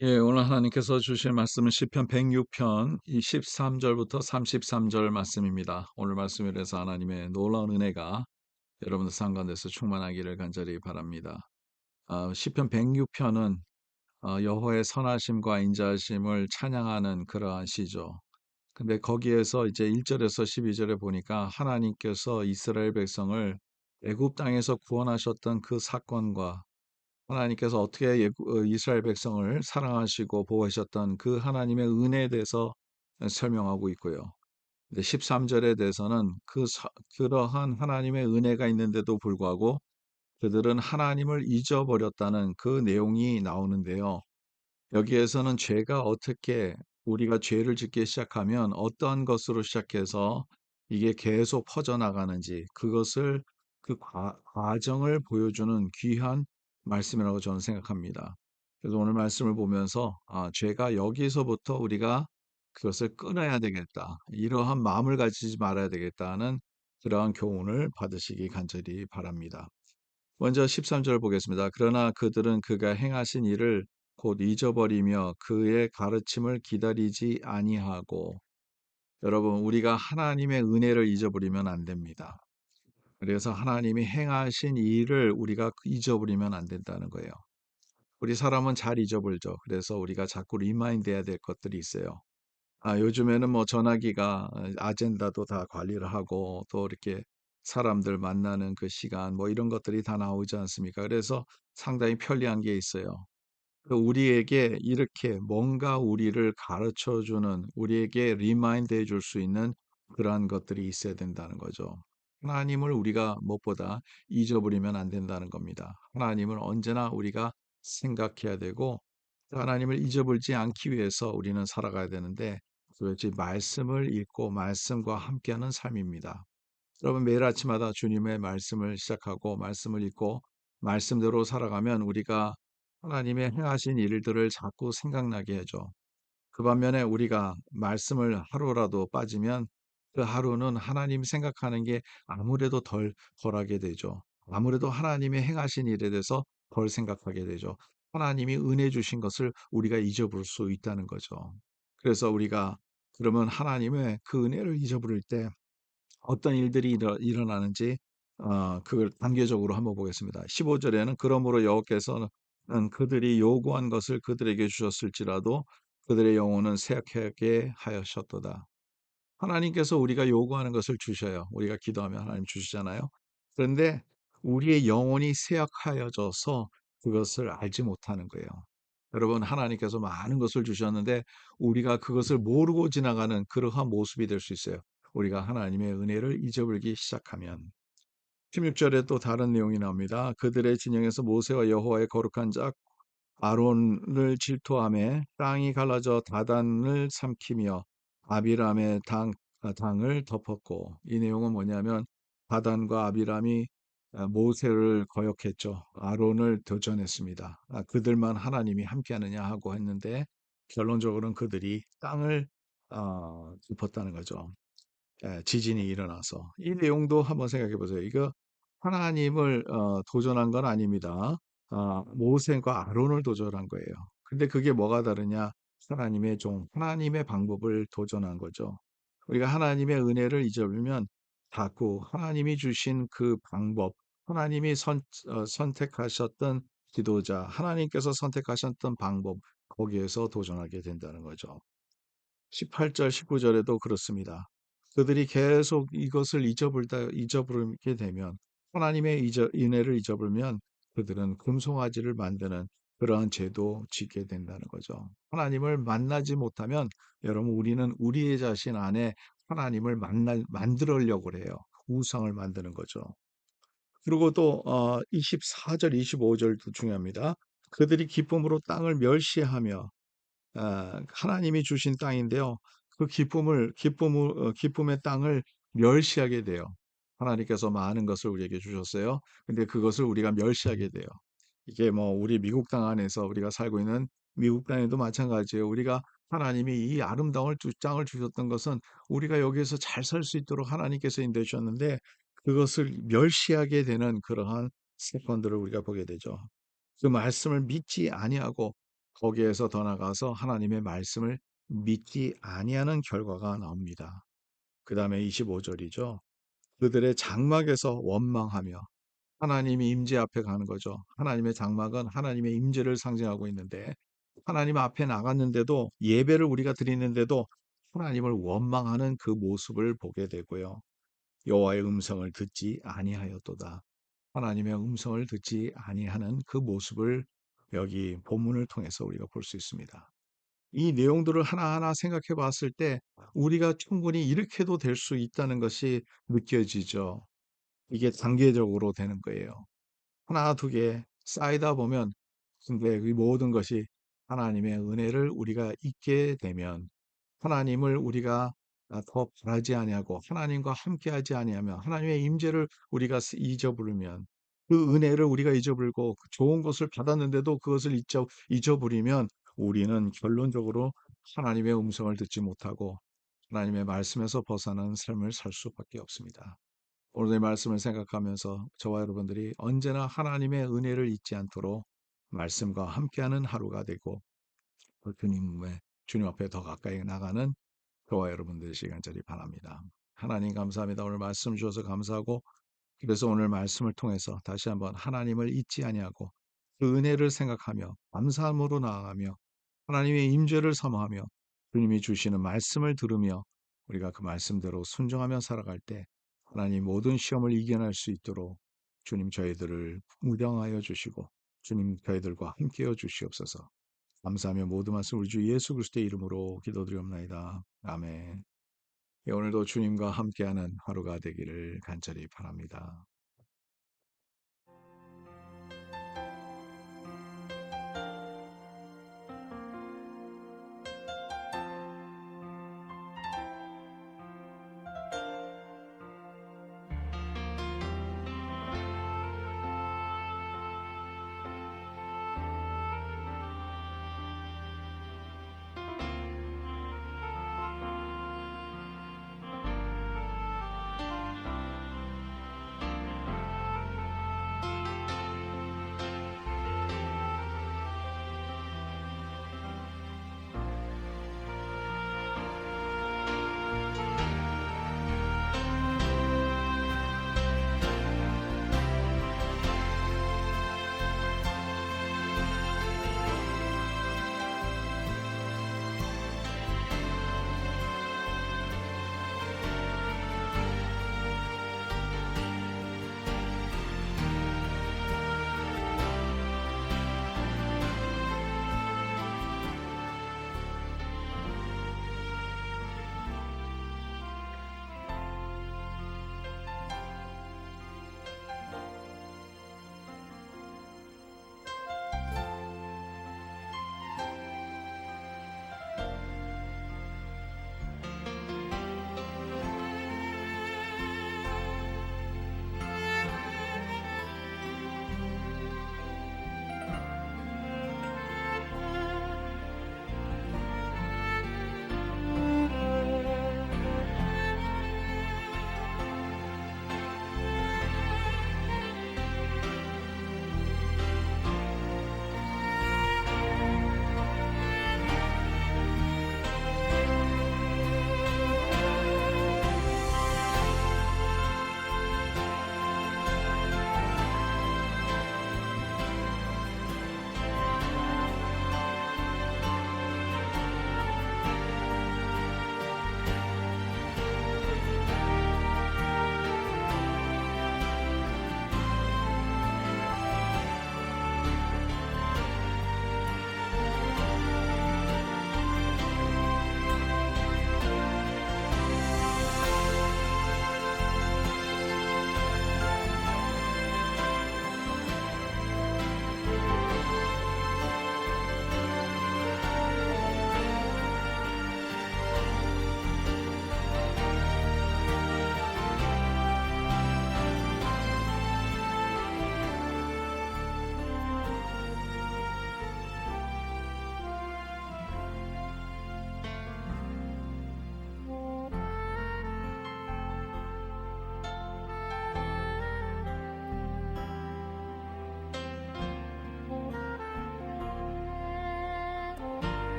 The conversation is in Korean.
예, 오늘 하나님께서 주실 말씀은 시편 106편 23절부터 33절 말씀입니다. 오늘 말씀에 대해서 하나님의 놀라운 은혜가 여러분들 상관돼서 충만하기를 간절히 바랍니다. 시편 106편은 여호와의 선하심과 인자하심을 찬양하는 그러한 시죠. 근데 거기에서 이제 1절에서 12절에 보니까 하나님께서 이스라엘 백성을 애굽 땅에서 구원하셨던 그 사건과 하나님께서 어떻게 이스라엘 백성을 사랑하시고 보호하셨던 그 하나님의 은혜에 대해서 설명하고 있고요. 근데 13절에 대해서는 그러한 하나님의 은혜가 있는데도 불구하고 그들은 하나님을 잊어버렸다는 그 내용이 나오는데요. 여기에서는 죄가 어떻게 우리가 죄를 짓기 시작하면 어떠한 것으로 시작해서 이게 계속 퍼져나가는지 그것을 과정을 보여주는 귀한 말씀이라고 저는 생각합니다. 그래서 오늘 말씀을 보면서 죄가 여기서부터 우리가 그것을 끊어야 되겠다. 이러한 마음을 가지지 말아야 되겠다는 그러한 교훈을 받으시기 간절히 바랍니다. 먼저 13절 보겠습니다. 그러나 그들은 그가 행하신 일을 곧 잊어버리며 그의 가르침을 기다리지 아니하고. 여러분, 우리가 하나님의 은혜를 잊어버리면 안 됩니다. 그래서 하나님이 행하신 일을 우리가 잊어버리면 안 된다는 거예요. 우리 사람은 잘 잊어버리죠. 그래서 우리가 자꾸 리마인드 해야 될 것들이 있어요. 요즘에는 뭐 전화기가 아젠다도 다 관리를 하고 또 이렇게 사람들 만나는 그 시간 뭐 이런 것들이 다 나오지 않습니까? 그래서 상당히 편리한 게 있어요. 우리에게 이렇게 뭔가 우리를 가르쳐 주는, 우리에게 리마인드 해줄 수 있는 그러한 것들이 있어야 된다는 거죠. 하나님을 우리가 무엇보다 잊어버리면 안 된다는 겁니다. 하나님을 언제나 우리가 생각해야 되고 하나님을 잊어버리지 않기 위해서 우리는 살아가야 되는데 그것이 말씀을 읽고 말씀과 함께하는 삶입니다. 여러분 매일 아침마다 주님의 말씀을 시작하고 말씀을 읽고 말씀대로 살아가면 우리가 하나님의 행하신 일들을 자꾸 생각나게 해줘. 그 반면에 우리가 말씀을 하루라도 빠지면 그 하루는 하나님 생각하는 게 아무래도 덜하게 되죠. 아무래도 하나님의 행하신 일에 대해서 덜 생각하게 되죠. 하나님이 은혜 주신 것을 우리가 잊어볼 수 있다는 거죠. 그래서 우리가 그러면 하나님의 그 은혜를 잊어버릴 때 어떤 일들이 일어나는지 그걸 단계적으로 한번 보겠습니다. 15절에는 그러므로 여호와께서는 그들이 요구한 것을 그들에게 주셨을지라도 그들의 영혼은 쇠약하게 하셨도다. 하나님께서 우리가 요구하는 것을 주셔요. 우리가 기도하면 하나님 주시잖아요. 그런데 우리의 영혼이 쇠약하여져서 그것을 알지 못하는 거예요. 여러분, 하나님께서 많은 것을 주셨는데 우리가 그것을 모르고 지나가는 그러한 모습이 될 수 있어요. 우리가 하나님의 은혜를 잊어버리기 시작하면. 16절에 또 다른 내용이 나옵니다. 그들의 진영에서 모세와 여호와의 거룩한 자 아론을 질투하며 땅이 갈라져 다단을 삼키며 아비람의 당을 덮었고, 이 내용은 뭐냐면 다단과 아비람이 모세를 거역했죠. 아론을 도전했습니다. 그들만 하나님이 함께하느냐 하고 했는데 결론적으로는 그들이 땅을 덮었다는 거죠. 지진이 일어나서. 이 내용도 한번 생각해 보세요. 이거 하나님을 도전한 건 아닙니다. 모세과 아론을 도전한 거예요. 근데 그게 뭐가 다르냐? 하나님의 하나님의 방법을 도전한 거죠. 우리가 하나님의 은혜를 잊어버리면 자꾸 하나님이 주신 그 방법, 하나님이 선택하셨던 지도자, 하나님께서 선택하셨던 방법, 거기에서 도전하게 된다는 거죠. 18절, 19절에도 그렇습니다. 그들이 계속 이것을 잊어버리게 되면, 하나님의 은혜를 잊어버리면 그들은 금송아지를 만드는 그러한 죄도 짓게 된다는 거죠. 하나님을 만나지 못하면, 여러분, 우리는 우리의 자신 안에 하나님을 만들려고 그래요. 우상을 만드는 거죠. 그리고 또 24절, 25절도 중요합니다. 그들이 기쁨으로 땅을 멸시하며 하나님이 주신 땅인데요. 그 기쁨의 땅을 멸시하게 돼요. 하나님께서 많은 것을 우리에게 주셨어요. 근데 그것을 우리가 멸시하게 돼요. 이게 뭐 우리 미국 땅 안에서 우리가 살고 있는 미국 땅에도 마찬가지예요. 우리가 하나님이 이 아름다운 땅을 주셨던 것은 우리가 여기에서 잘 살 수 있도록 하나님께서 인도해 주셨는데 그것을 멸시하게 되는 그러한 사건들을 우리가 보게 되죠. 그 말씀을 믿지 아니하고 거기에서 더 나아가서 하나님의 말씀을 믿지 아니하는 결과가 나옵니다. 그다음에 25절이죠. 그들의 장막에서 원망하며 하나님이 임재 앞에 가는 거죠. 하나님의 장막은 하나님의 임재를 상징하고 있는데 하나님 앞에 나갔는데도 예배를 우리가 드리는데도 하나님을 원망하는 그 모습을 보게 되고요. 여호와의 음성을 듣지 아니하였도다. 하나님의 음성을 듣지 아니하는 그 모습을 여기 본문을 통해서 우리가 볼 수 있습니다. 이 내용들을 하나하나 생각해 봤을 때 우리가 충분히 이렇게도 될 수 있다는 것이 느껴지죠. 이게 단계적으로 되는 거예요. 하나, 두 개 쌓이다 보면 근데 이 모든 것이 하나님의 은혜를 우리가 잊게 되면 하나님을 우리가 더 바라지 아니하고 하나님과 함께하지 아니하면 하나님의 임재를 우리가 잊어버리면 그 은혜를 우리가 잊어버리고 그 좋은 것을 받았는데도 그것을 잊어버리면 우리는 결론적으로 하나님의 음성을 듣지 못하고 하나님의 말씀에서 벗어나는 삶을 살 수밖에 없습니다. 오늘의 말씀을 생각하면서 저와 여러분들이 언제나 하나님의 은혜를 잊지 않도록 말씀과 함께하는 하루가 되고 그 주님 앞에 더 가까이 나가는 저와 여러분들 되시간절히 바랍니다. 하나님 감사합니다. 오늘 말씀 주셔서 감사하고 그래서 오늘 말씀을 통해서 다시 한번 하나님을 잊지 아니하고 그 은혜를 생각하며 감사함으로 나아가며 하나님의 임재를 사모하며 주님이 주시는 말씀을 들으며 우리가 그 말씀대로 순종하며 살아갈 때 하나님 모든 시험을 이겨낼 수 있도록 주님 저희들을 무장하여 주시고 주님 저희들과 함께해 주시옵소서. 감사하며 모든 말씀 우리 주 예수 그리스도의 이름으로 기도드리옵나이다. 아멘. 예, 오늘도 주님과 함께하는 하루가 되기를 간절히 바랍니다.